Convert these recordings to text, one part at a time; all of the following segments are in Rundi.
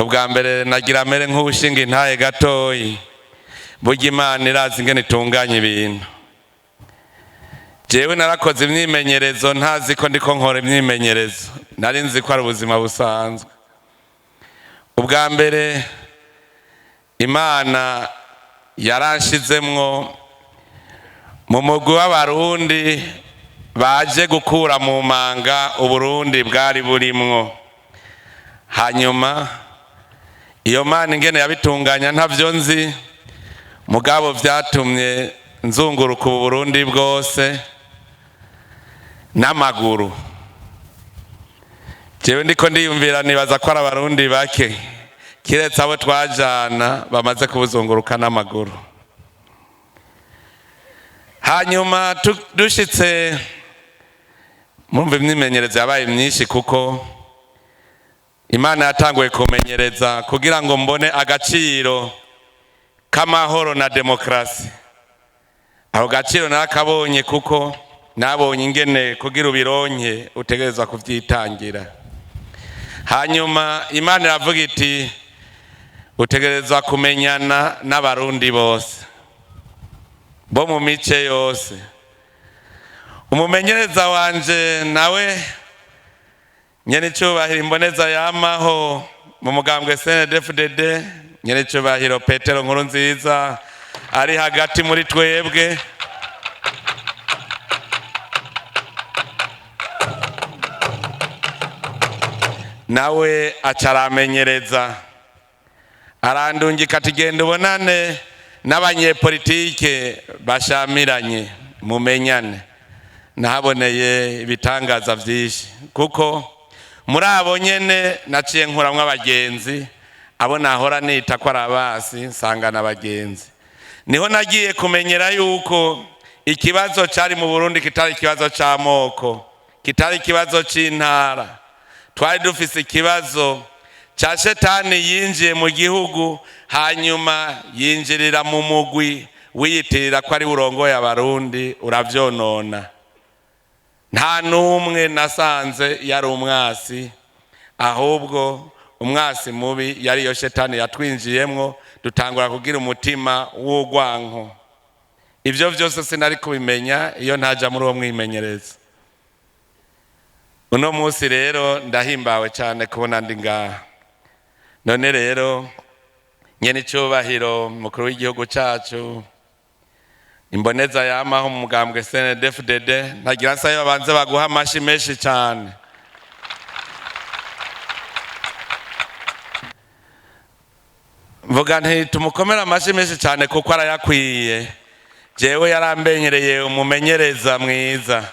ubwa mbere nagira mere nk'ubushinga intahe gatoyi burya Imana irazi ingene itunganya ibintu. Jewe narakoze imyimenyerezo ntazi ko ndiko nkora imyimenyerezo, nari nzi ko ari ubuzima busanzwe. Ubwa mbere Imana yaranshizemwo mu mugwi w'abarundi baje gukura mu manga Uburundi bwari burimwo. Hanyuma iyo Mana ingene yabitunganya ntavyo nzi, mugabo vyatumye nzunguruka Uburundi bwose n'amaguru. Jewe ndiko ndiyumvira nibaza ko ari abarundi bake kiretse abo twajana bamaze kubuzunguruka n'amaguru. Hanyuma dushitse mumva imyimenyerezo yabaye myinshi kuko Imana yatanguye kumenyereza kugira ngo mbone agaciro k'amahoro na demokrasi. Aho gaciro narakabonye kuko nabonye ingene kugira ubironke utegerezwa kuvyitangira. Hanyuma Imana iravuga iti utegerezwa kumenyana n'abarundi bose bo mu mice yose. Umumenyereza wanje nawe nyene cyubahiro imboneza yamaho mu mugambwe Cndd-Fdd, nyene cyubahiro Petero Nkurunziza ari hagati muri twebwe. Nawe acaramenyereza arandungika tugenda ubonane n'abanyepolitike bashamiranye mumenyane. Nahaboneye ibitangaza vyinshi kuko muri abo nyene naciye nkuramwo abagenzi, abo nahora nita ko arabasi nsangana abagenzi. Niho nagiye kumenyera yuko ikibazo cari mu Burundi kitari ikibazo c'amoko, kitari ikibazo c'intara. Twari dufise ikibazo cha shetani yinjiye mu gihugu, hanyuma yinjirira mu mugwi wiyitirira ko ari urongoye abarundi uravyonona. Nta numwe nasanze yari umwasi, ahubwo umwasi mubi yari yo shetani yatwinjiyemwo, dutangura kugira umutima w'ugwanko. Ivyo vyose sinari kubimenya iyo ntaja muri uwo mwimenyerezo. Uno musi rero ndahimbawe cyane kubona ndi ngaha. None rero nyene cyubahiro mukuru w'igihugu cacu, imboneza yamaho mu mugambwe Cndd-Fdd, ntagira nsaye babanze baguha amashi menshi cyane. Mvuga nti tumukomera amashi menshi cyane kuko arayakwiye. Jewe yarambenyereye umumenyereza mwiza,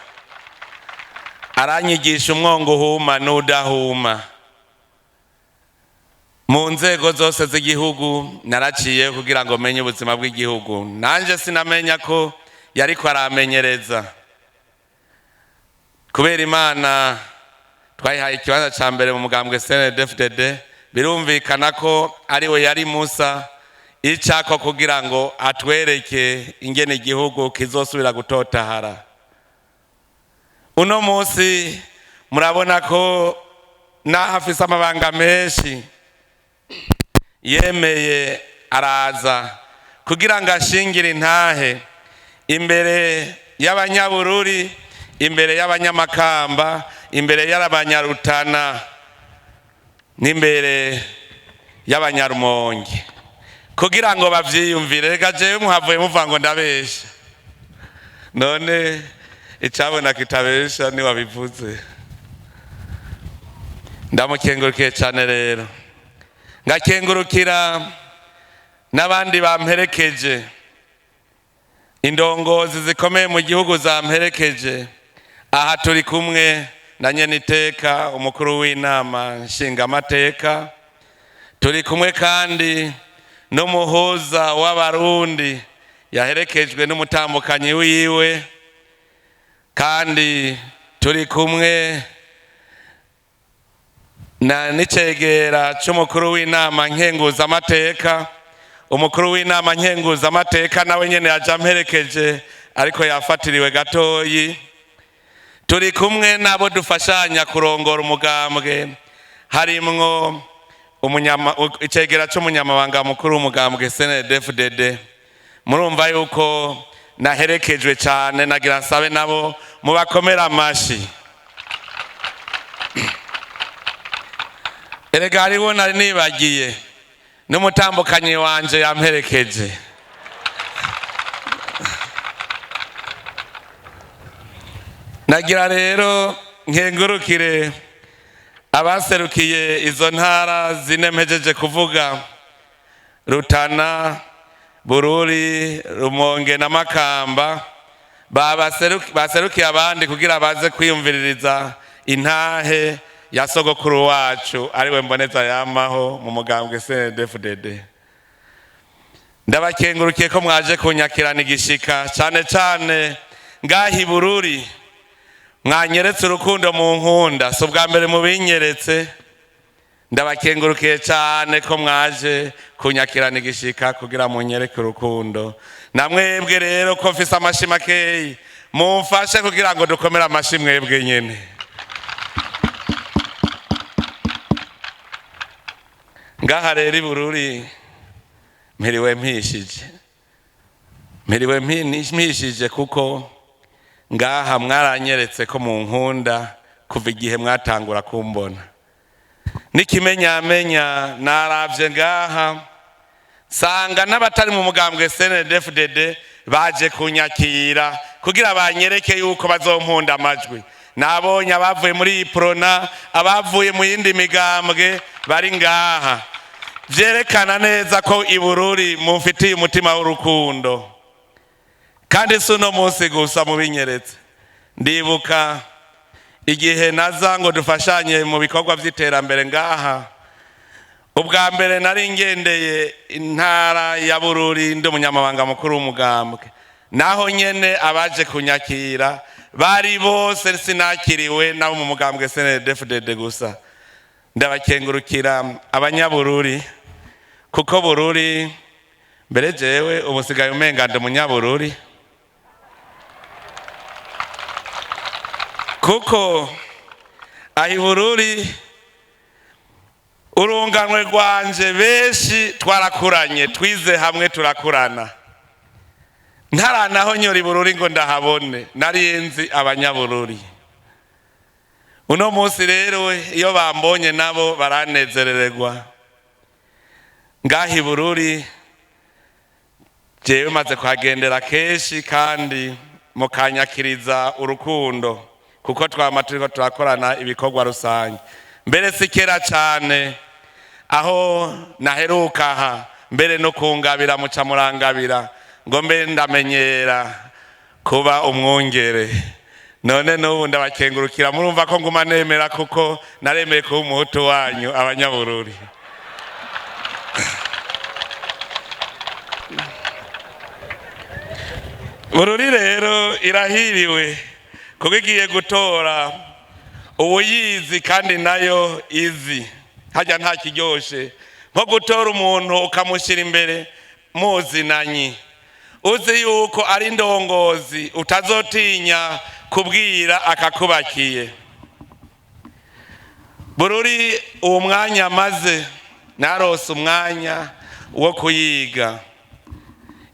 aranyigisha umwongo uhuma n'udahuma. Mu nzego zose z'igihugu naraciye kugira ngo menye ubuzima bw'igihugu. Nanje sinamenya ko yariko aramenyereza. Kubera Imana twayihaye ikibanza ca mbere mu mugambwe Cndd-Fdd, birumvikana ko ari we yari Musa icako kugira ngo atwereke ingene igihugu kizosubira gutotahara. Uno musi murabona ko nahafise amabanga menshi, yemeye araza kugira ngo ashingire intahe imbere y'abanyabururi, imbere y'abanyamakamba, imbere y'abanyarutana n'imbere y'abanyarumonge, kugira ngo bavyiyumvire. Reka jewe muhavuye muvuga ngo ndabesha, none icabona kitabesha ni wabivuze. Ndamukengurukiye cyane rero, ngakengurukira n'abandi bamperekeje, indongozi zikomeye mu gihugu zamperekeje. Aha turi kumwe na nyeniteka umukuru w'inama nshingamateka, turi kumwe kandi n'umuhuza w'abarundi yaherekejwe n'umutambukanyi wiwe, kandi turi kumwe n'icegera c'umukuru w'inama nkenguzamateka. Umukuru w'inama nkenguzamateka nawe nyene yaja mperekeje ariko yafatiriwe gatoyi. Turi kumwe nabo dufashanya kurongora umugambwe, harimwo icegera c'umunyamabanga mukuru w'umugambwe Cndd-Fdd. Murumva yuko naherekejwe cyane, nagira nsabe nabo mubakomera amashi. Erega hariho nari nibagiye n'umutambukanyi wanje yamperekeje. Nagira rero nkengurukire abaserukiye izo ntara zine mpejeje kuvuga: Rutana, Bururi, Rumonge na Makamba. Baserukiye abandi kugira baze kwiyumviririza intahe ya sogokuru wacu ariwe mboneza yamaho mu mugambwe Cndd-Fdd. Ndabakengurukiye ko mwaje kunyakirana igishika, cyane cyane ngahi Bururi. Mwanyeretse urukundo mu nkunda, so bwa mbere mubinyeretse. Ndabakengurukiye cyane ko mwaje kunyakirana igishika kugira munyereke urukundo. Namwebwe rero ko mfise amashi makeyi, mumfashe kugira ngo dukomere amashi mwebwe nyene. Ngaha rero Bururi mpiriwe mpishije kuko ngaha mwaranyeretse ko mu nkunda kuva igihe mwatangura kumbona. Nikimenyamenya naravye ngaha sanga n'abatari mu mugambwe Cndd-Fdd baje kunyakira kugira banyereke yuko bazompunda amajwi. Nabonye abavuye muri Prona, abavuye mu yindi migambwe bari ngaha. Vyerekana neza ko i Bururi mumfitiye umutima w'urukundo. Kandi suno munsi gusa mubinyeretse. Ndibuka igihe naza ngo dufashanye mu bikorwa vy'iterambere ngaha. Ubwa mbere nari ngendeye intara ya Bururi ndi umunyamabanga mukuru w'umugambwe. Naho nyene abaje kunyakira bari bose sinakiriwe nabo mu mugambwe Cndd-Fdd gusa. Ndabakengurukira abanyabururi kuko Bururi mbere jewe ubusigaye umenga ndi umunyabururi. Kuko ahi Bururi urunganwe rwanje benshi twarakuranye, twize hamwe turakurana. Ntaranaho nyori Bururi ngo ndahabone, narinzi abanyabururi. Uno munsi rero iyo bambonye nabo baranezerererwa. Ngahi Bururi jewe maze kuhagendera kenshi kandi mukanyakiriza urukundo kuko twama turiko turakorana ibikorwa rusange. Mbere sikera cyane aho naheruka aha mbere no kungabira muca murangabira ngo mbe ndamenyera kuba umwungere. None n'ubu ndabakengurukira, murumva ko nguma nemera kuko naremeye kuba umuhutu wanyu abanyabururi. Bururi rero irahiriwe kuko igiye gutora ubuyizi kandi nayo izi. Hajya nta kiryoshe nko gutora umuntu ukamushyira imbere muzinanyi, uzi yuko ari ndongozi utazotinya kubwira akakubakiye. Bururi uwo mwanya maze narose umwanya wo kuyiga.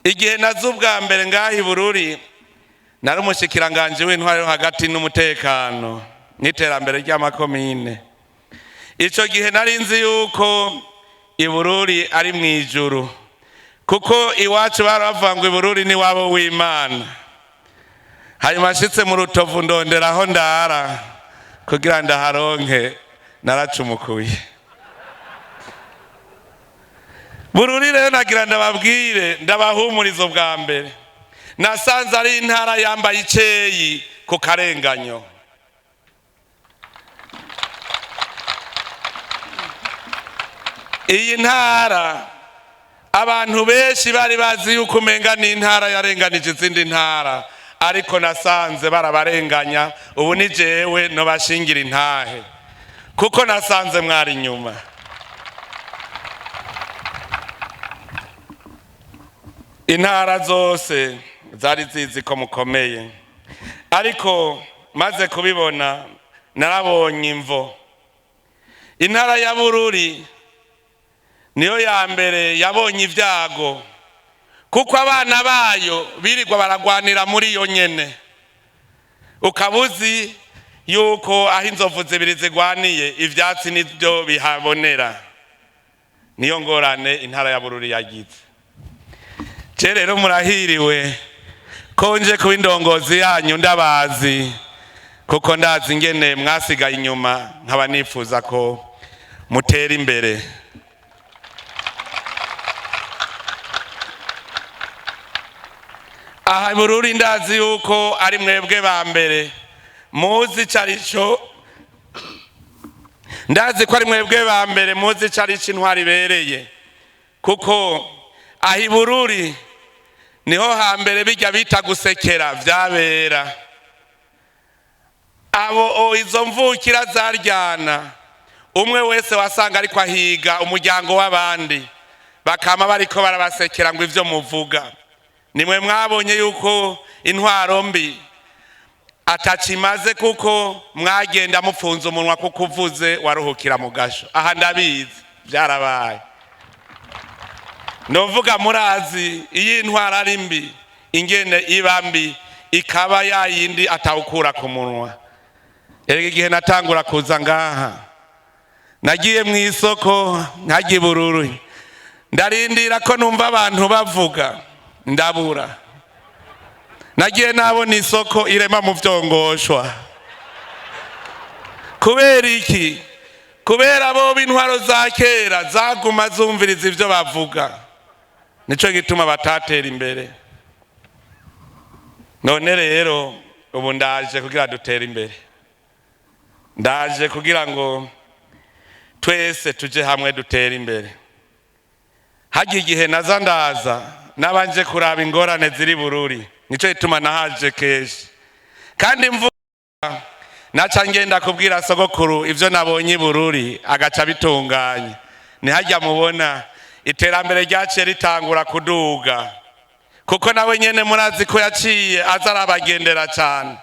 Igihe nazo ubwa mbere ngahi Bururi nari umushikiranganje w'intwaro hagati n'umutekano n'iterambere ry'amakomine. Ico gihe nari nzi yuko i Bururi ari mwijuru kuko iwacu baravuga ngo i Bururi ni wabo w'Imana. Hanyuma nshitse mu Rutovu ndonderaho ndara kugira ndaharonke, naracumukuye. Bururi rero nagira ndababwire, ndabahumuriza bwa mbere. Nasanze ari intara yambaye iceyi ku karenganyo. Iyi ntara abantu benshi bari bazi yuko umenga ni intara yarenganije izindi ntara, ariko nasanze barabarenganya. Ubu ni jewe no bashingira intahe kuko nasanze mwari nyuma. Intara zose zari zizi ko mukomeye, ariko maze kubibona narabonye imvo. Intara ya Bururi niyo ya mbere yabonye ibyago, kuko abana bayo birirwa baragwanira muri iyo nyene, ukabuzi yuko aho inzovu zibiri zigwaniye ivyatsi nivyo bihabonera. Niyo ngorane intara ya Bururi yagize. Je rero murahiriwe ko nje kuba indongozi yanyu, ndabazi kuko ndazi ingene mwasigaye inyuma, nkaba nifuza ko mutera imbere. Aha Bururi ndazi yuko ari mwebwe ba mbere muzi carico, ndazi ko ari mwebwe ba mbere muzi carico intwari ibereye, kuko ahi Bururi niho hambere bijya bita gusekera vyabera. Abo izo mvukira zaryana, umwe wese wasanga ariko ahiga umuryango w'abandi, bakama bariko barabasekera ngo ivyo muvuga. Nimwe mwabonye yuko intwaro mbi atacimaze, kuko mwagenda mupfunza umunwa kuko uvuze waruhukira mu gasho. Aha ndabizi byarabaye. Novuga murazi iyi intwaro ari mbi ingene iba mbi, ikaba yayindi atawukura ku munwa. Erega igihe natangura kuza ngaha, nagiye mu isoko nkagiye Bururi, ndarindira ko numva abantu bavuga, ndabura. Nagiye nabona isoko irema mu vyongoshwa. Kubera iki? Kubera bo b'intwaro za kera zaguma zumviriza ivyo bavuga, nico gituma batatera imbere. None rero ubu ndaje kugira dutere imbere, ndaje kugira ngo twese tuje hamwe dutere imbere. Hagiye igihe naza ndaza nabanje kuraba ingorane ziri Bururi, nico gituma nahaje keshi, kandi mvuga naca ngenda kubwira sogokuru ivyo nabonye Bururi, agaca bitunganya. Nihajya mubona iterambere ryaciye ritangura kuduga, kuko nawe nyene murazi ko yaciye aza arabagendera cyane.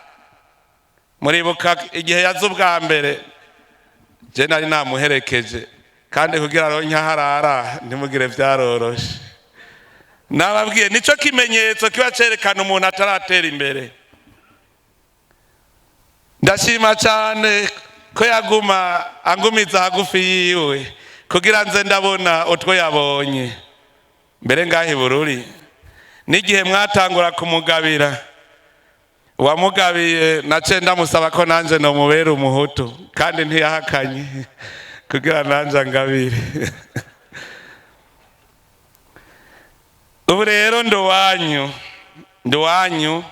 Muribuka igihe yaza ubwa mbere, je nari namuherekeje, kandi kugira ronke harara ntimugire vyaroroshe. Nababwiye nico kimenyetso kiba cerekana umuntu ataratera imbere. Ndashima cyane ko yaguma angumiza hagufi yiwe kugira nze ndabona utwo yabonye. Mbere ngahi Bururi n'igihe mwatangura kumugabira, wamugabiye nace ndamusaba ko nanje no mubera umuhutu, kandi ntiyahakanye kugira nanje ngabire. Ubu rero nduwanyu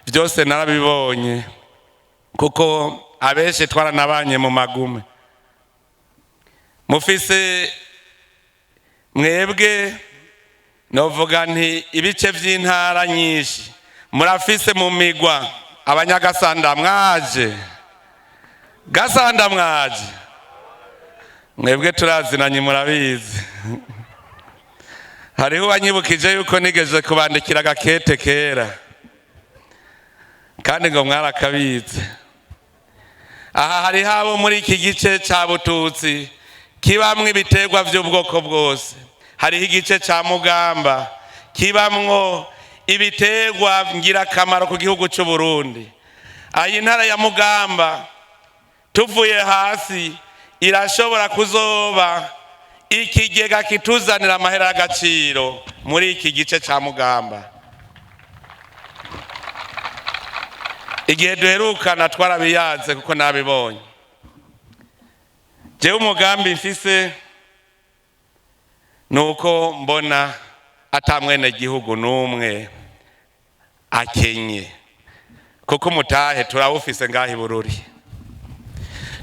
byose narabibonye, kuko abenshi twaranabanye mu magume. Mufise mwebwe novuga nti ibice vy'intara nyinshi murafise mu migwa abanyagasanda mwaje. Gasanda mwaje, mwebwe turazinanye murabizi. Hariho wanyibukije yuko nigeze kubandikira agakete kera, kandi ngo mwarakabize. Aha hari habo muri iki gice ca Bututsi kibamwe ibiterwa vy'ubwoko bwose. Hariho igice ca Mugamba kibamwo ibiterwa ngirakamaro ku gihugu c'u Burundi. Ayi ntara ya Mugamba tuvuye hasi irashobora kuzoba ikigega kituzanira amahera y'agaciro muri iki gice ca Mugamba. Igihe duherukana twarabiyaze kuko nabibonye. Jewe umugambi mfise nuko mbona atamwene gihugu numwe akenye, kuko mutahe turawufise ngahi Bururi.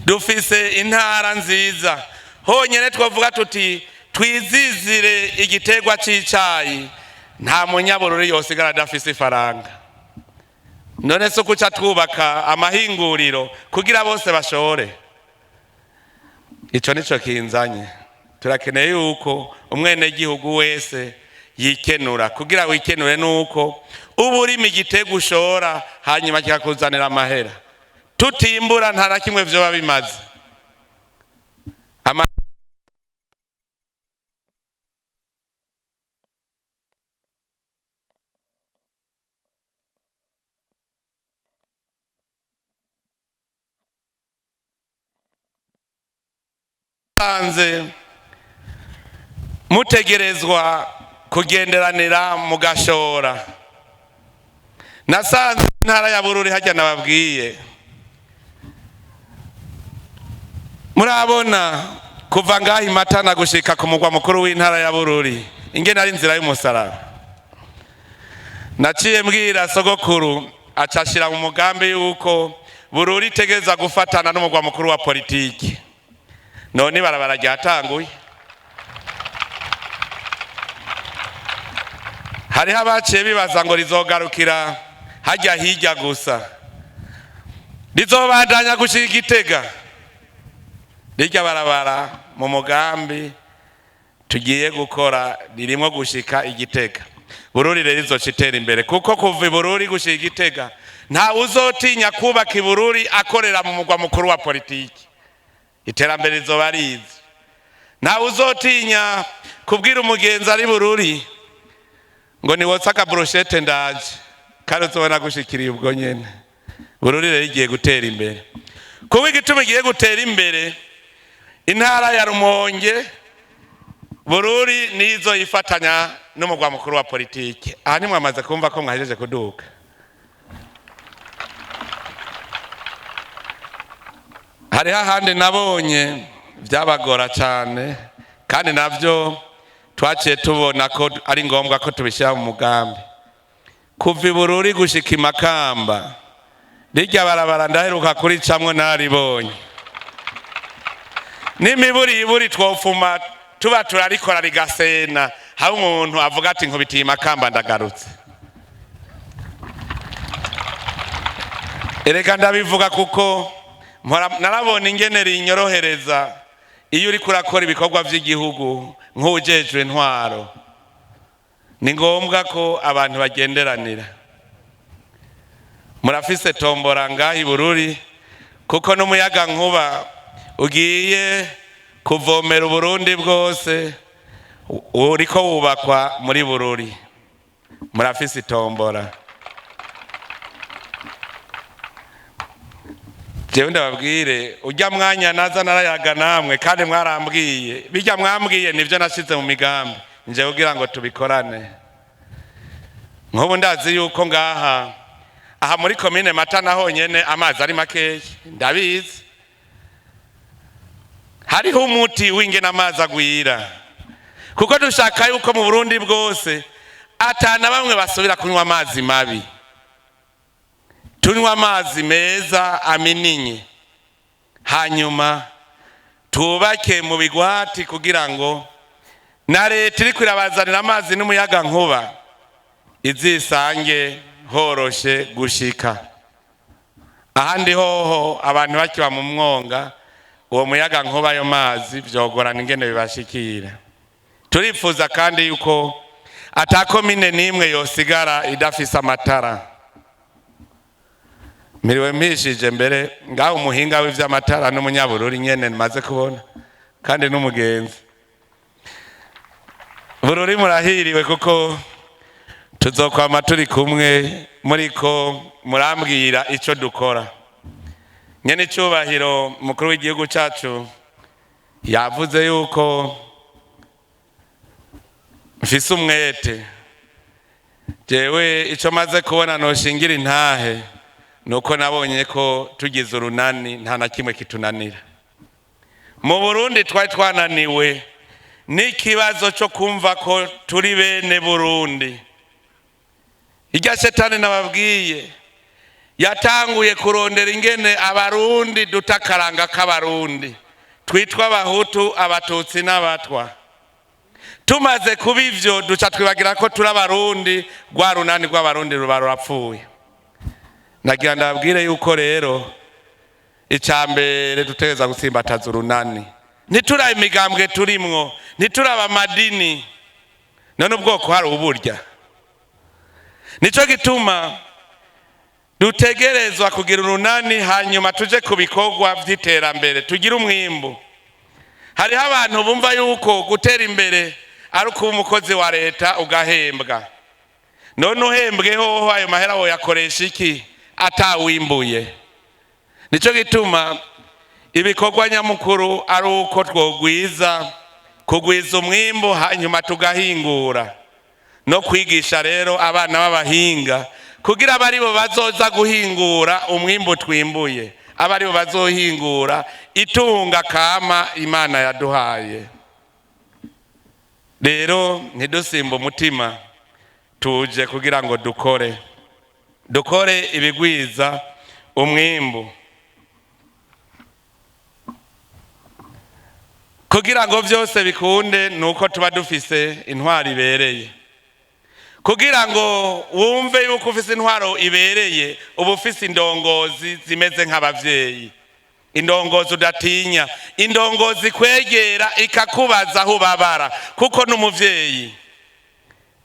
Dufise intara nziza, honyene twavuga tuti twizizire igiterwa c'icayi, nta munyabururi yosigara adafise ifaranga. None so kuca twubaka amahinguriro kugira bose bashore? Ico nico kinzanye. Turakeneye yuko umwene gihugu wese yikenura. Kugira wikenure nuko ubu urima igiterwa ushora, hanyuma kikakuzanira amahera. Tutimbura nta na kimwe vyoba bimaze. nasanze mutegerezwa kugenderanira mu gashora. Nasanze intara ya Bururi hajya nababwiye, murabona kuva ngaho Imatana gushika ku mugwa mukuru w'intara ya Bururi ingene ari inzira y'umusaraba. Naciye mbwira sogokuru acashira mu mugambi yuko Bururi tegeza gufatana n'umugwa mukuru wa politiki. None barabara ryatanguye. Hariho abaciye bibaza ngo rizogarukira hajya hirya gusa, rizobandanya gushika Gitega. Rirya barabara mu mugambi tugiye gukora ririmo gushika Igitega. Bururi rero izocitera imbere, kuko kuva Bururi gushika Gitega nta uzotinya kubaka Bururi akorera mu mugwa mukuru wa politiki. Iterambere rizoba rizi. Nta uzotinya kubwira umugenzi ari Bururi ngo ni wotsa ka brochette ndaje, kandi uzobona gushikiriye ubwo nyene. Bururi rero igiye gutera imbere. Kuba igituma igiye gutera imbere, intara ya Rumonge Bururi nizo ifatanya n'umugwa mukuru wa politiki. Aha ni mwamaze kumva ko mwahejeje kuduka. Hariho ahandi nabonye byabagora cyane, kandi navyo twaciye tubona ko ari ngombwa ko tubishyira mu mugambi. Kuva Bururi gushika Makamba rirya barabara ndaheruka kuri camwe naribonye. N'imiburi twofuma tuba turarikora rigasena, haba umuntu avuga ati nkubitiye Makamba ndagarutse. Erega ndabivuga kuko narabona ingene rinyorohereza iyo uri kurakora ibikorwa by'igihugu nk'ujejwe intwaro. Ni ngombwa ko abantu bagenderanira. Murafise tombora ngahi Bururi, kuko n'umuyaga nkuba ugiye kuvomera Burundi bwose uriko wubakwa muri Bururi. Murafise tombora. Jewe ndababwire ujya mwanya naza narayaga namwe, kandi mwarambwiye bijya mwambwiye nivyo nashize mu migambi nje kugira ngo tubikorane. Nk'ubu ndazi yuko ngaha aha muri komine Matana honyene amazi ari makeya, ndabizi. Hariho umuti w'ingene amazi agwira, kuko dushaka yuko mu Burundi bwose atana bamwe basubira kunywa amazi mabi. Tunywa amazi meza amininye, hanyuma tubake mu bigwati kugira ngo na leta iri kwirabazanira amazi n'umuyaga nkuba izisange horoshe gushika. Ahandi hoho abantu bakiba mu mwonga, uwo muyaga nkuba ayo mazi vyogorana ingene bibashikira. Turifuza kandi yuko atakomine nimwe yosigara idafise amatara. Miriwe mpishije mbere ngaho umuhinga w'ivy'amatara n'umunyabururi nyene maze kubona, kandi n'umugenzi. Bururi murahiriwe kuko tuzokwama turi kumwe muriko murambwira ico dukora. Nyene icubahiro mukuru w'igihugu cacu yavuze yuko mfise umwete. Jewe ico maze kubona noshingira intahe nuko nabonye ko tugize urunani nta na kimwe kitunanira. Mu Burundi twari twananiwe n'ikibazo cyo kumva ko turi bene Burundi. Irya shetani nababwiye yatanguye kurondera ingene abarundi dutakaranga k'abarundi, twitwa abahutu, abatutsi n'abatwa. Tumaze kuba ivyo duca twibagira ko turi abarundi, rwa runani rw'abarundi ruba rurapfuye. Nagira ndababwire yuko rero icambere dutegeza gutsimbataza urunani. Ntitura imigambwe turimwo, ntituraba amadini, none ubwoko hari uburya. Nico gituma dutegerezwa kugira urunani, hanyuma tuje ku bikorwa vy'iterambere, tugira umwimbu. Hariho abantu bumva yuko gutera imbere ari kuba umukozi wa leta ugahembwa. None uhembwe hoho ayo mahera wo yakoresha iki atawimbuye? Nico gituma ibikorwa nyamukuru ari uko kugwiza umwimbu hanyuma tugahingura no kwigisha rero abana b'abahinga kugira abari bo bazoza guhingura umwimbu twimbuye, abari bo bazohingura itunga kama Imana yaduhaye. Rero ntidusimba umutima, tuje kugira ngo dukore ibigwiza umwimbu kugira ngo byose bikunde. Nuko tuba dufise intwaro ibereye, kugira ngo wumve yuko ufise intwaro ibereye uba ufise indongozi zimeze nk'abavyeyi, indongozi udatinya, indongozi kwegera ikakubaza aho ubabara kuko n'umuvyeyi.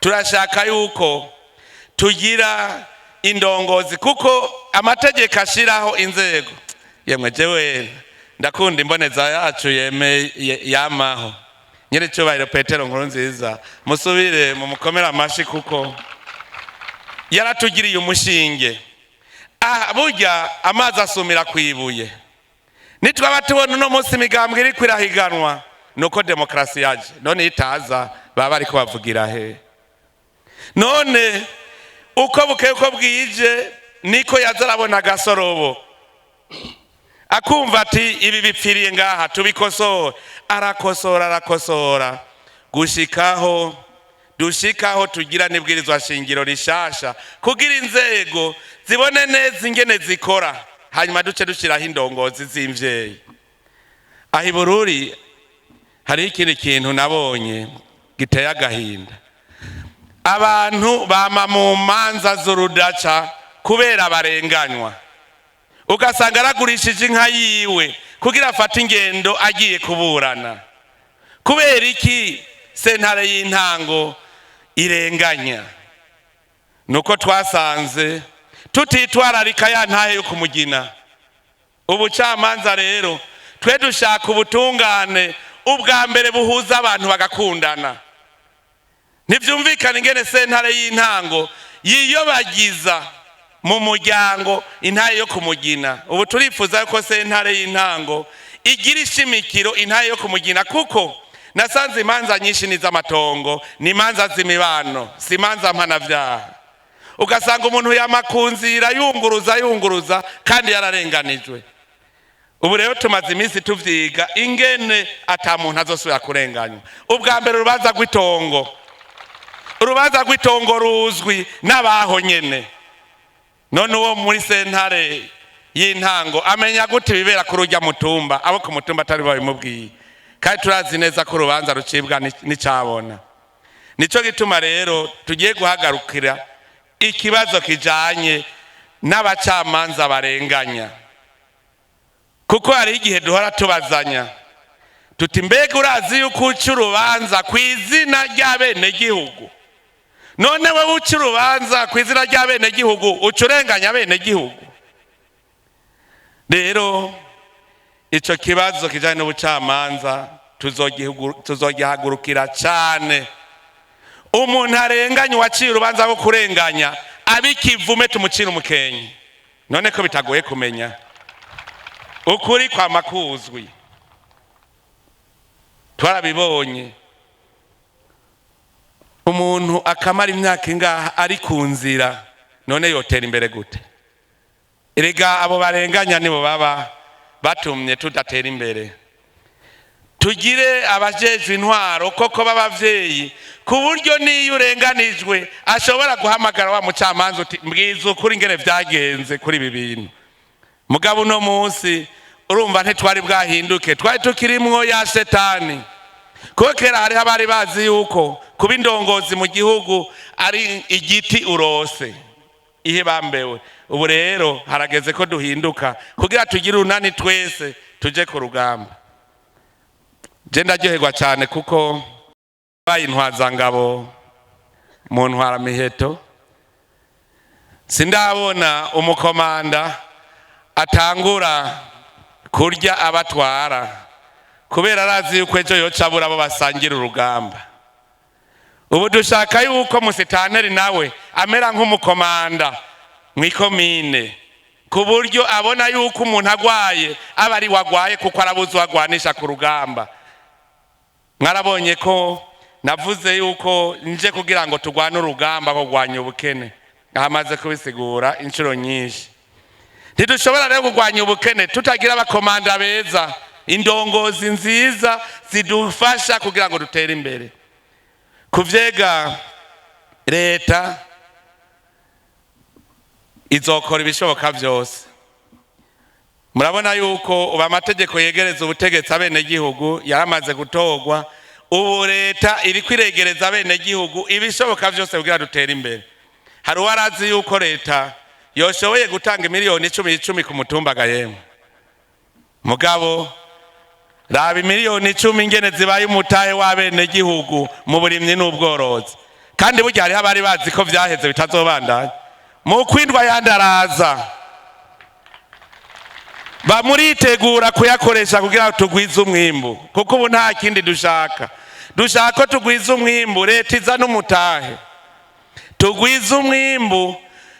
Turashaka yuko tugira indongozi kuko amategeko ashiraho inzego. Yemwe jewe ndakunda imboneza yacu yamaho nyir'icyubahiro Petero Nkurunziza, musubire mu mukomera amashi kuko yaratugiriye umushinge. Burya amazi asumira kwibuye. Nitwaba tubona uno munsi imigambwe iri kwirahiganwa nuko demokrasi yaje, none itaza baba ariko bavugira he? None uko bukeye uko bwije niko yazarabona agasorobo akumva ati ibi bipfiriye ngaha tubikosora, arakosora dushikaho tugira n'ibwirizwa shingiro rishasha kugira inzego zibone neza ingene zikora, hanyuma duce dushiraho indongozi z'imvyeyi. Ahi Bururi hari ikindi kintu nabonye giteye agahinda. Abantu bama mu manza z'urudaca kubera barenganywa, ugasanga aragurishije inka yiwe kugira afate ingendo agiye kuburana. Kubera iki sentare y'intango irenganya? Nuko twasanze tutitwararika ya ntahe yo kumugina. Ubucamanza rero twe dushaka ubutungane ubwa mbere buhuza abantu bagakundana. Ntivyumvikana ingene sentare y'intango yiyobagiza mu muryango intahe yo kumugina. Ubu turifuza ko sentare y'intango igira ishimikiro intahe yo kumugina, kuko nasanze imanza nyinshi n'iz'amatongo, ni imanza z'imibano, si imanza mpanavyaha. Ugasanga umuntu yamakunzira yunguruza kandi yararenganijwe. Ubu rero tumaze iminsi tuvyiga ingene ata muntu azosubira kurenganywa. Ubwa mbere urubanza rw'itongo ruzwi n'abaho nyene. None uwo muri sentare y'intango amenya gute bibera ku rujya mutumba, abo ku mutumba atari babimubwiye? Kandi turazi neza ko urubanza rucibwa n'icabona. Nico gituma rero tugiye guhagarukira ikibazo kijanye n'abacamanza barenganya, kuko hari igihe duhora tubazanya tuti mbega urazi yuko uca urubanza kw'izina ry'abenegihugu? None wewe uca urubanza kw'izina ry'abenegihugu uca urenganya abenegihugu? Rero ico kibazo kijanye n'ubucamanza tuzogihagurukira cane. Umuntu arenganya uwaciye urubanza rwo kurenganya abikivume tumucira umukenyi. None ko bitagoye kumenya ukuri kwa makuzwi. Twarabibonye umuntu akamara imyaka ingaha ari ku nzira, none yotera imbere gute? Erega abo barenganya nibo baba batumye tudatera imbere. Tugire abajejwe intwaro koko b'abavyeyi ku buryo niyo urenganijwe ashobora guhamagara wa mucamanza uti mbwiza ukuri ingene vyagenze kuri ibi bintu. Mugabo uno munsi urumva ntitwari bwahinduke, twari tukirimwo ya setani. Kuko kera hariho abari bazi yuko kuba indongozi mu gihugu ari igiti urose ihe bambewe. Ubu rero harageze ko duhinduka kugira tugire unani twese tuje ku rugamba. Je ndaryoherwa cyane kuko bayi intwazangabo mu ntwara miheto sindabona umukomanda atangura kurya abatwara kubera arazi yuko ejo yoca abura abo basangira urugamba. Ubu dushaka yuko musitanteri nawe amera nk'umukomanda mw'ikomine ku buryo abona yuko umuntu agwaye aba ari wagwaye kuko arabuze wagwanisha ku rugamba. Mwarabonye ko navuze yuko nje kugira ngo tugwane urugamba ko gwanya ubukene, ahamaze kubisigura inshuro nyinshi. Ntidushobora rero kugwanya ubukene tutagira abakomanda beza, indongozi nziza zidufasha kugira ngo dutere imbere. Kuvyega leta izokora ibishoboka byose. Murabona yuko uba amategeko yegereza ubutegetsi abenegihugu yaramaze gutogwa, ubu leta iri kwiregereza abenegihugu ibishoboka byose kugira dutere imbere. Hari uwarazi yuko leta yoshoboye gutanga miliyoni 10 ku mutumba Gahembe, mugabo raba miliyoni 10 ingene zibaye umutahe w'abenegihugu mu burimyi n'ubworozi, kandi burya hari abari bazi ko vyaheze bitazobandanya. Mu kwindwa yandaraza bamuritegura kuyakoresha kugira tugwize umwimbu, kuko ubu nta kindi dushaka ko tugwiza umwimbu. Leta izana umutahe tugwiza umwimbu,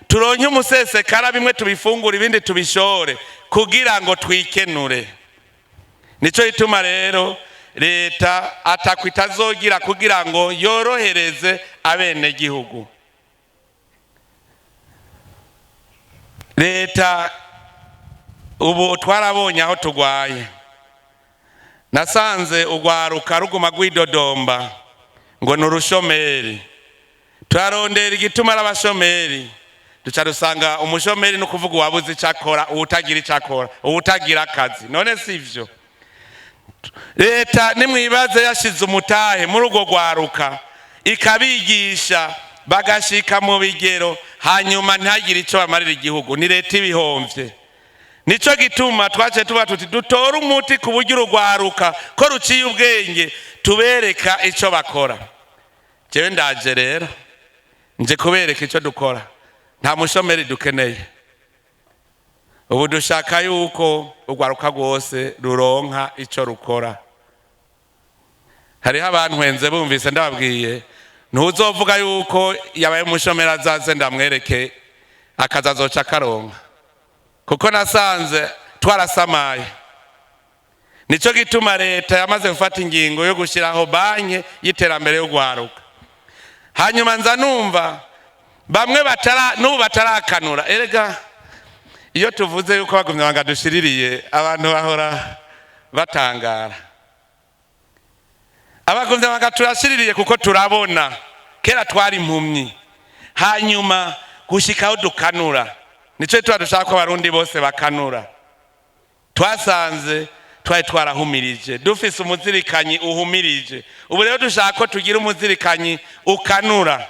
turonke umusesekara, bimwe tubifungura ibindi tubishore kugira ngo twikenure. Nico ituma rero leta atakwitazogira kugira ngo yorohereze abenegihugu. Leta ubu twarabonye aho tugwaye. Nasanze ugwaruka ruguma rwidodomba ngo nurushomeri. Turarondera igituma abashomeri, duca dusanga umushomeri no kuvuga wabuze icakora, utagira icakora, utagira akazi. None sivyo. Leta nimwibaze yashize umutahe muri ugo gwaruka ikabigisha bagashika mu bigero, hanyuma ntagire ico bamarira igihugu, ni leta ibihomvye. Nico gituma twace tuba tuti dutora umuti ku buryo urugwaruka ko ruciye ubwenge tubereka ico bakora. Jewe ndaje rero nje kubereka ico dukora, nta mushomeri dukeneye. Ubu dushaka yuko urwaruka rwose ruronka ico rukora. Hariho abantu wenze bumvise ndababwiye, ntuzovuga yuko yabaye umushomeri azaze ndamwereke akazazoca karonka, kuko nasanze twarasamaye. Nico gituma leta yamaze gufata ingingo yo gushiraho banki y'iterambere y'urwaruka. Hanyuma nza numva bamwe batarakanura. Erega iyo tuvuze yuko bagumye banga dushiririye, abantu bahora batangara. Abagumye banga turashiririye kuko turabona kera twari impumyi, hanyuma gushikaho dukanura. Nico dushaka ko abarundi bose bakanura. Twasanze twari twarahumirije, dufise umuzirikanyi uhumirije. Ubu rero dushaka ko tugira umuzirikanyi ukanura.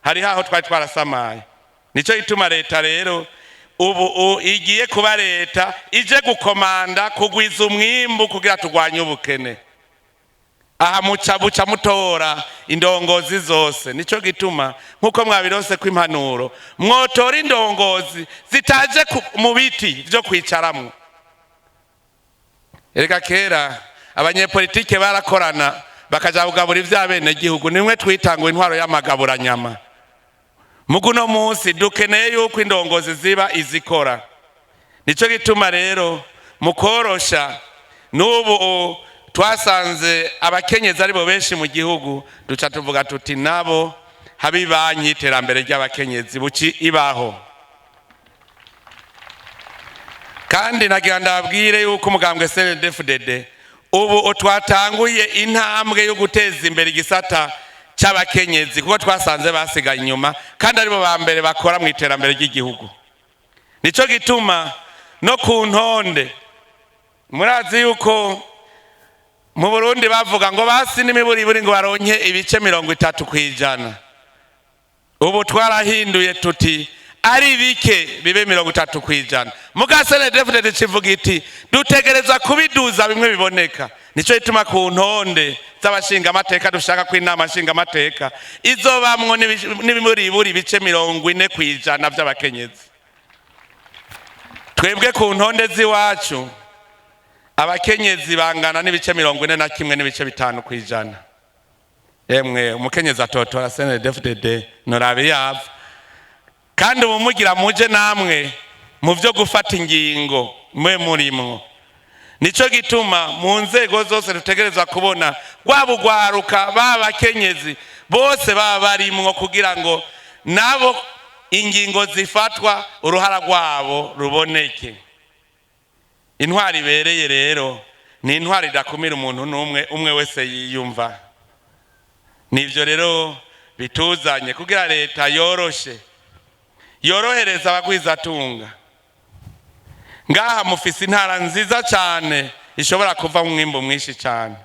Hari haho twari twarasamaye. Nico ituma leta rero ubu igiye kuba leta ije gukomanda kugwiza umwimbu kugira tugwanye ubukene. Aha buca mutora indongozi zose. Nico gituma nkuko mwabirose ko impanuro mwotora indongozi zitaje mu biti byo kwicaramwo. Erega kera abanyepolitike barakorana bakaja kugabura ivy'abene gihugu, nimwe twitangwa intwaro y'amagabura nyama. Muguno munsi dukeneye yuko indongozi ziba izikora. Nico gituma rero mukorosha n'ubu twasanze abakenyezi ari bo benshi mu gihugu, duca tuvuga tuti nabo habi banki y'iterambere ry'abakenyezi buci ibaho. Kandi nagira ndababwire yuko umugambwe Cndd-Fdd ubu twatanguye intambwe yo guteza imbere igisata c'abakenyezi, kuko twasanze basigaye inyuma kandi ari bo bambere bakora mu iterambere ry'igihugu. Nico gituma no ku ntonde murazi yuko mu Burundi bavuga ngo basi n'imiburiburi ngo baronke ibice 30%. Ubu twarahinduye tuti ari bike bibe 30%. Muga Cndd-Fdd civuga iti dutegereza kubiduza bimwe biboneka. Nico gituma ku ntonde z'abashinga amateka dushaka ko inama nshinga amateka izobamwo n'imiburiburi ibice 40% by'abakenyezi. Twebwe ku ntonde ziwacu abakenyezi bangana n'ibice 41 n'ibice 5%. Emwe umukenyezi atotora Cndd-Fdd norabe yava. Kandi umumugira muje namwe mu byo gufata ingingo mwe murimwo. Nico gituma mu nzego zose dutegerezwa kubona rwabugwaruka babakenyezi bose baba barimwo kugira ngo nabo ingingo zifatwa uruhara rwabo ruboneke. Intwari ibereye rero ni intwari idakumira umuntu n'umwe, umwe wese yiyumva. Nivyo rero bituzanye kugira leta yoroshe yorohereza abagwizatunga. Ngaha mufise intara nziza cyane ishobora kuva mu mwimbo mwinshi cyane,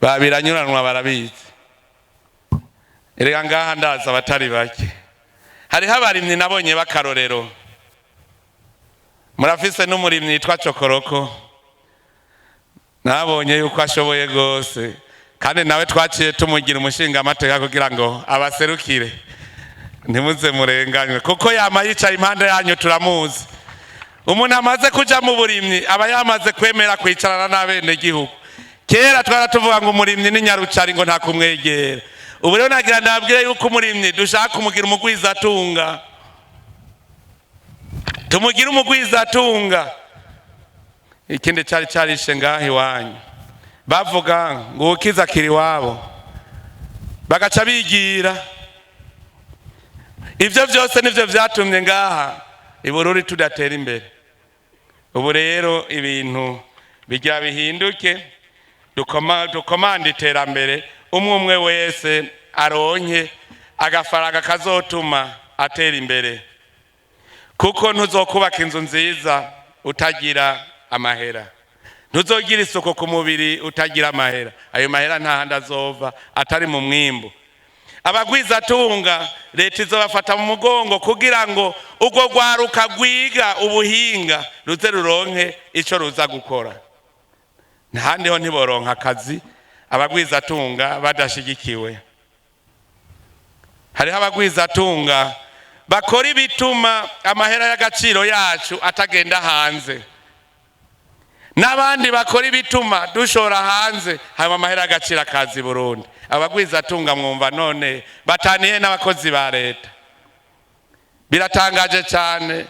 babiranyuranwa barabizi. Erega ngaha ndaza abatari bake, hariho abarimyi nabonye bakarorero. Murafise n'umurimyi yitwa Cokoroko, nabonye yuko ashoboye gose, kandi nawe twaciye tumugira umushinga amateka kugira ngo abaserukire. Ntimuze murenganywe kuko yama yicaye impande yanyu, turamuzi. Umuntu amaze kuja mu burimyi aba yamaze kwemera kwicarana n'abene gihugu. Kera twara tuvuga ngo umurimyi ni nyarucari ngo nta kumwegera. Ubu rero nagira ndabwire yuko umurimyi dushaka kumugira umugwizatunga, tumugira umugwizatunga. Ikindi cyari cyarishe ngaho iwanyu bavuga ngo ukiza kiri wabo, bagaca bigira. Ivyo byose nivyo vyatumye ngaha i Bururi tudatera imbere. Ubu rero ibintu bigira bihinduke, dukomanda iterambere, umwe wese aronke agafaranga kazotuma atera imbere. Kuko ntuzokubaka inzu nziza utagira amahera, ntuzogira isuku ku mubiri utagira amahera. Ayo mahera nta handi azova atari mu mwimbo. Abagwizatunga leta izobafata mu mugongo kugira ngo ubwo rwaruka rwiga ubuhinga ruze ruronke ico ruza gukora. Ntahandi ho ntiboronka akazi abagwizatunga badashigikiwe. Hariho abagwizatunga bakora ibituma amahera y'agaciro yacu atagenda hanze, n'abandi bakora ibituma dushora hanze hanyuma amahera y'agaciro akazi Burundi. Abagwizatunga mwumva none bataniye n'abakozi ba leta. Biratangaje cyane,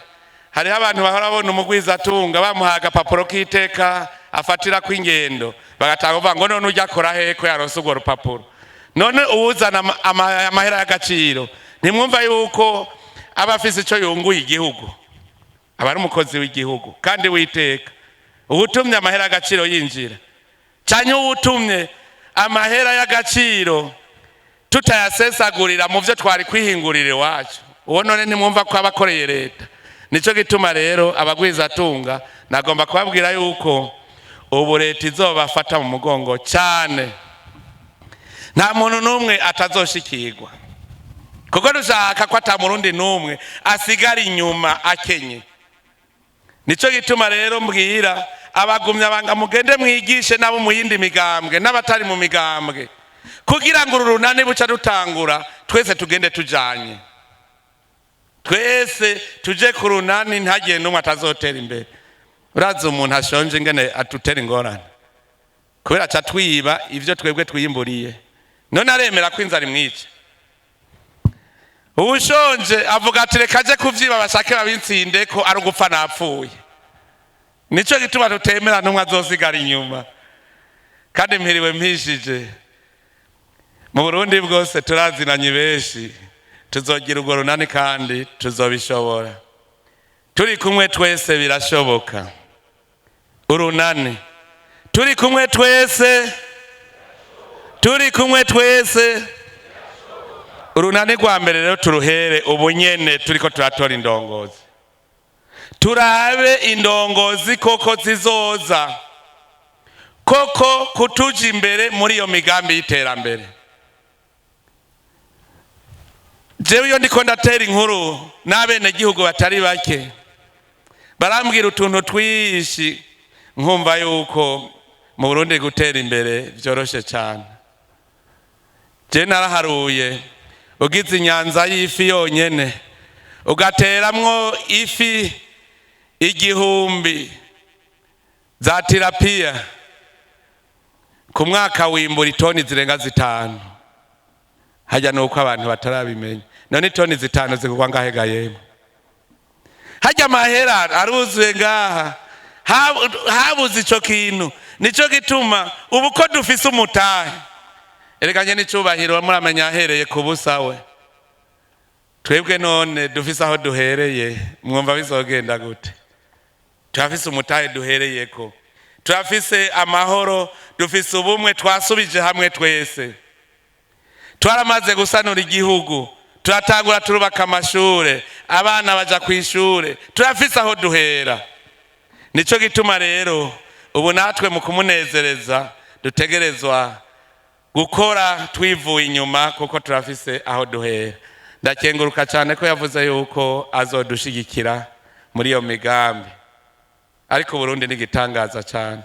hariho abantu bahora bona umugwizatunga bamuha agapapuro k'iteka afatira kw'ingendo, bagatanga uvuga ngo none ujya akora hehe ko yaronse urwo rupapuro. None uwuzana amahera y'agaciro ntimwumva yuko aba afise ico yunguye igihugu, aba ari umukozi w'igihugu kandi witeka. Ubutumye amahera y'agaciro yinjira cyane, ubutumye amahera y'agaciro tutayasesagurira mu byo twari kwihingurira iwacu, uwo none ntimwumva ko abakoreye leta. Nico gituma rero abagwizatunga nagomba kubabwira yuko ubu leta izobafata mu mugongo cyane, nta muntu n'umwe atazoshikirwa, kuko dushaka ko ata murundi n'umwe asigara inyuma akenye. Nico gituma rero mbwira abagumya banga mugende mwigishe nabo mu yindi migambwe n'abatari mu migambwe, kugira ngo urunani buca dutangura twese tugende tujanye, twese tuje ku runani, ntagiye n'umwe atazotera imbere. Urazi umuntu ashonje ingene atutera ingorane kubera aca twiba ivyo twebwe twiyimburiye, none aremera ko inzara imwica. Ubushonje avuga ati reka aje kuvyiba bashake babintsinde ko ari ugupfa napfuye. Nico gituma tutemera n'umwe azosigara inyuma. Kandi mpiriwe mpishije mu Burundi bwose turazinanye benshi, tuzogira urwo runani kandi tuzobishobora. Turi kumwe twese birashoboka. Urunani turi kumwe twese, turi kumwe twese. Urunani rwa mbere rero turuhere ubunyene turiko turatora indongozi, turabe indongozi koko zizoza koko kutuja imbere muri iyo migambi y'iterambere. Jewe iyo ndiko ndatera inkuru n'abene gihugu batari bake barambwira utuntu twishi, nkumva yuko mu Burundi gutera imbere vyoroshe cyane. Je naraharuye, ugize inyanza y'ifi yonyene ugateramwo ifi 1000 za tirapiya, ku mwaka wimbura itoni zirenga 5. Hajya nuko abantu batarabimenya. None itoni 5 zigurwa ngahe ga yemwe? hajya amahera aruzuye ngaha, habuze ico kintu. Nico gituma ubu ko dufise umutahe, erekanye n'icubahiro muramenya ahereye ku busa we. Twebwe none dufise aho duhereye, mwumva bizogenda gute? Turafise umutahe duhereyeko, turafise amahoro, dufise ubumwe, twasubije hamwe twese, twaramaze gusanura igihugu, turatangura turubaka amashure, abana baja kw'ishure, turafise aho duhera. Nico gituma rero ubu natwe mu kumunezereza dutegerezwa gukora twivuye inyuma, kuko turafise aho duhera. Ndakenguruka cyane ko yavuze yuko azodushigikira muri iyo migambi, ariko Burundi nigitangaza cyane,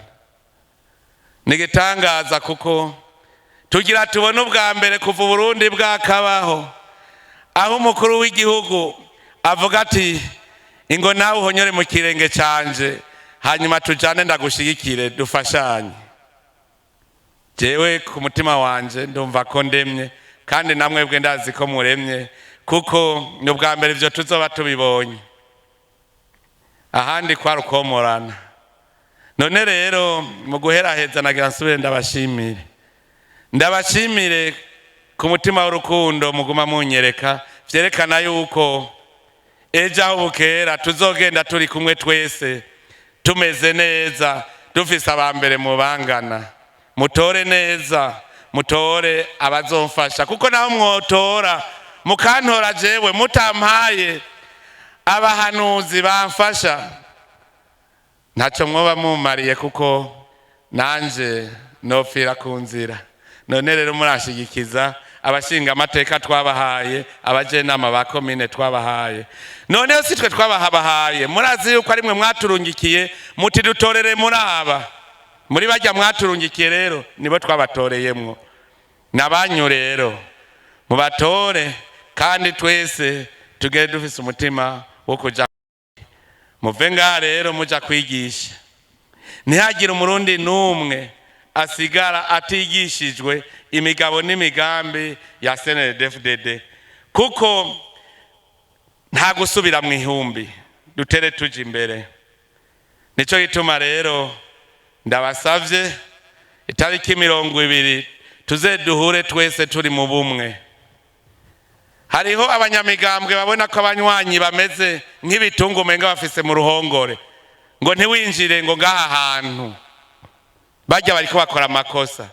nigitangaza kuko tugira tubone ubwa mbere kuva Burundi bwakabaho aho umukuru w'igihugu avuga ati ingo nawe uhonyore mu kirenge canje, hanyuma tujane ndagushigikire dufashanye. Jewe ku mutima wanje ndumva ko ndemye, kandi namwebwe ndazi ko muremye, kuko ni ubwa mbere ivyo tuzoba tubibonye, ahandi kwari ukomorana. None rero mu guheraheza nagira nsubire ndabashimire ku mutima w'urukundo muguma munyereka, vyerekana yuko ejo aho bukera tuzogenda turi kumwe twese tumeze neza, dufise abambere mu bangana. Mutore neza, mutore abazomfasha, kuko naho mwotora mukantora jewe mutampaye abahanuzi bamfasha, ntaco mwoba mumariye, kuko nanje nopfira ku nzira. None rero murashigikiza abashinga amateka twabahaye, abajenama ba komine twabahaye. Noneho si twe twabahaye, murazi yuko ari mwe mwaturungikiye muti dutorere muri aba, muri bajya mwaturungikiye rero nibo twabatoreyemwo. Nabanyu rero mubatore, kandi twese tugere dufise umutima wo kuja muve ngaha rero muja kwigisha. Ntihagire umurundi n'umwe asigara atigishijwe imigabo n'imigambi ya Cndd-Fdd, kuko nta gusubira mu ihumbi, dutere tuje imbere. Nico gituma rero ndabasavye itariki 20 tuze duhure twese turi mu bumwe. Hariho abanyamigambwe babona ko abanywanyi bameze nk'ibitungu umenga bafise mu ruhongore, ngo ntiwinjire ngo ngaha hantu, bajya bariko bakora amakosa.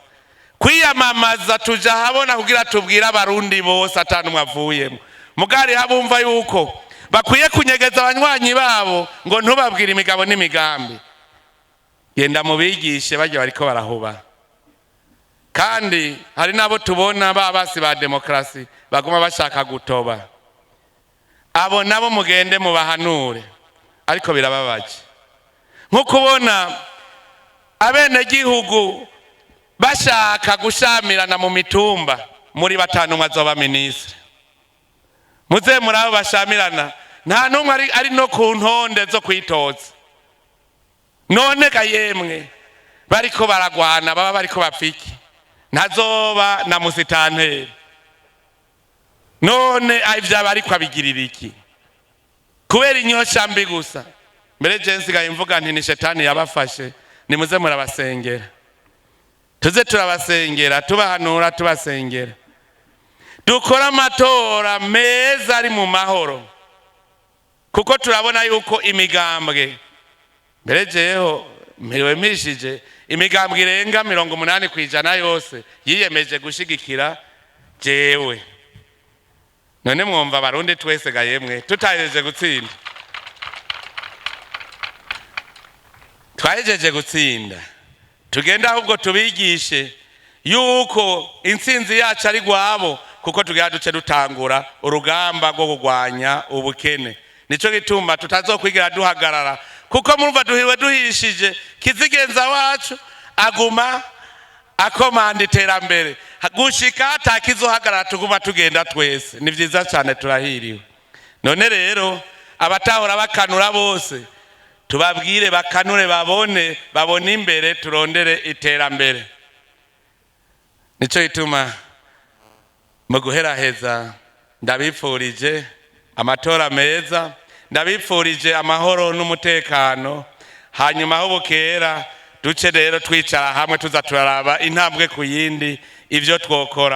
Kwiyamamaza tuja habona kugira tubwira abarundi bose atanumwe avuyemo, mugari habumva yuko bakwiye kunyegeza abanywanyi babo ngo ntubabwire imigabo n'imigambi. Genda mubigishe bajya bariko barahuba. Kandi hari nabo tubona babasi ba demokrasi baguma bashaka gutoba, abo nabo mugende mubahanure, ariko birababaje nko kubona abene gihugu bashaka gushamirana mu mitumba, muri batanu mwazoba ministre. Muze murabo bashamirana, nta numwe ari no ku ntonde zo kwitoza. None kayemwe bariko baragwana, baba bariko bapfiki, ntazoba na musitanteri. None ivyo bariko abigirira iki? Kubera inyosha mbi gusa. Mbere jensi ga imvuga nti ni shetani yabafashe, nimuze murabasengera. Tuze turabasengera, tubahanura, tubasengera. Dukora amatora meza ari mu mahoro, kuko turabona yuko imigambwe, mbere jeho miriwe mishije, imigambwe irenga 80% yose yiyemeje gushigikira jewe. None mwumva abarundi twese ga yemwe tutahejeje gutsinda, twahejeje gutsinda, tugenda ahubwo tubigishe yuko intsinzi yacu ari gwabo, kuko tugira duce dutangura urugamba rwo kugwanya ubukene. Nico gituma tutazokwigira duhagarara, kuko murumva duhiwe duhishije kizigenza wacu aguma akomanda iterambere gushika atakizohagarara, tuguma tugenda twese. Ni vyiza cyane, turahiriwe. None rero abatahora bakanura bose tubabwire bakanure, babone imbere, turondere iterambere. Nico gituma mu guheraheza ndabipfurije amatora meza, ndabipfurije amahoro n'umutekano, hanyuma aho bukera duce rero twicara hamwe tuza turaraba intambwe ku yindi ivyo twokora.